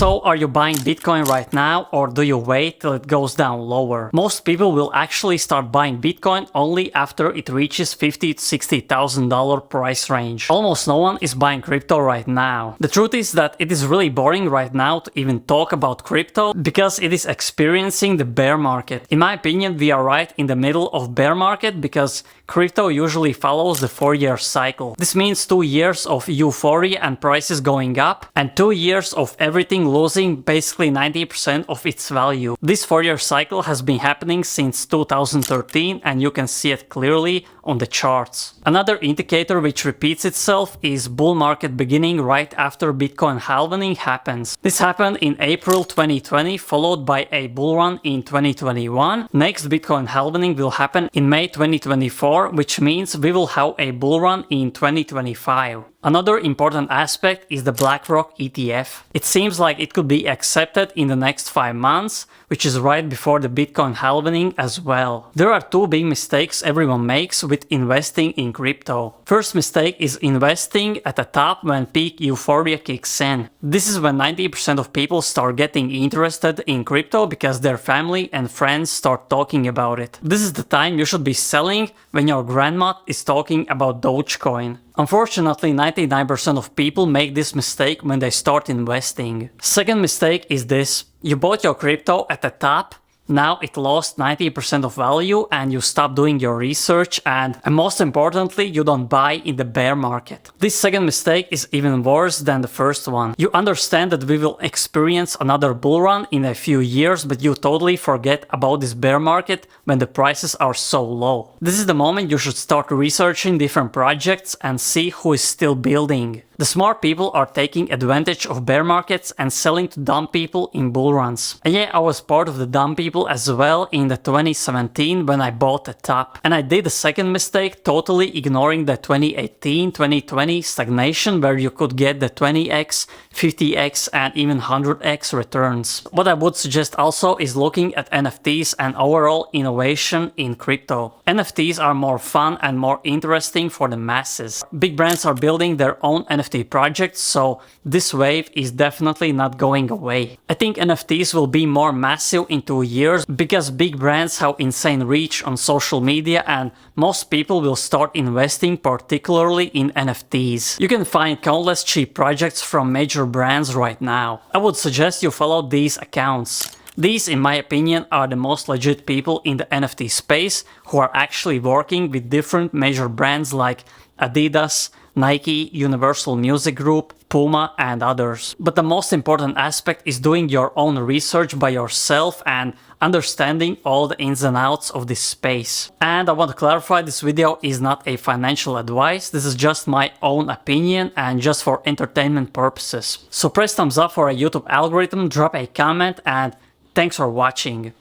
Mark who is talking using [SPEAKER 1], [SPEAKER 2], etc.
[SPEAKER 1] So are you buying Bitcoin right now, or do you wait till it goes down lower? Most people will actually start buying Bitcoin only after it reaches $50,000 to $60,000 price range. Almost no one is buying crypto right now. The truth is that it is really boring right now to even talk about crypto because it is experiencing the bear market. In my opinion, we are right in the middle of bear market because crypto usually follows the 4-year cycle. This means 2 years of euphoria and prices going up, and 2 years of everything losing basically 90% of its value. This 4-year cycle has been happening since 2013, and you can see it clearly on the charts. Another indicator which repeats itself is bull market beginning right after Bitcoin halving happens. This happened in April 2020, followed by a bull run in 2021. Next Bitcoin halving will happen in May 2024, which means we will have a bull run in 2025. Another important aspect is the BlackRock ETF. It seems like it could be accepted in the next 5 months, which is right before the Bitcoin halving as well. There are 2 big mistakes everyone makes with investing in crypto. First mistake is investing at the top when peak euphoria kicks in. This is when 90% of people start getting interested in crypto because their family and friends start talking about it. This is the time you should be selling when your grandma is talking about Dogecoin. Unfortunately, 99% of people make this mistake when they start investing. Second mistake is this: you bought your crypto at the top, now it lost 90% of value and you stop doing your research, and most importantly, you don't buy in the bear market. This second mistake is even worse than the first one. You understand that we will experience another bull run in a few years, but you totally forget about this bear market when the prices are so low. This is the moment you should start researching different projects and see who is still building. The smart people are taking advantage of bear markets and selling to dumb people in bull runs. And yeah, I was part of the dumb people as well in the 2017 when I bought the top. And I did the second mistake, totally ignoring the 2018-2020 stagnation where you could get the 20x, 50x and even 100x returns. What I would suggest also is looking at NFTs and overall innovation in crypto. NFTs are more fun and more interesting for the masses. Big brands are building their own NFT projects, so this wave is definitely not going away. I think NFTs will be more massive in 2 years because big brands have insane reach on social media and most people will start investing particularly in NFTs. You can find countless cheap projects from major brands right now. I would suggest you follow these accounts. These, in my opinion, are the most legit people in the NFT space who are actually working with different major brands like Adidas, Nike, Universal Music Group, Puma and others. But the most important aspect is doing your own research by yourself and understanding all the ins and outs of this space. And I want to clarify, this video is not a financial advice, this is just my own opinion and just for entertainment purposes. So press thumbs up for a YouTube algorithm, drop a comment and thanks for watching.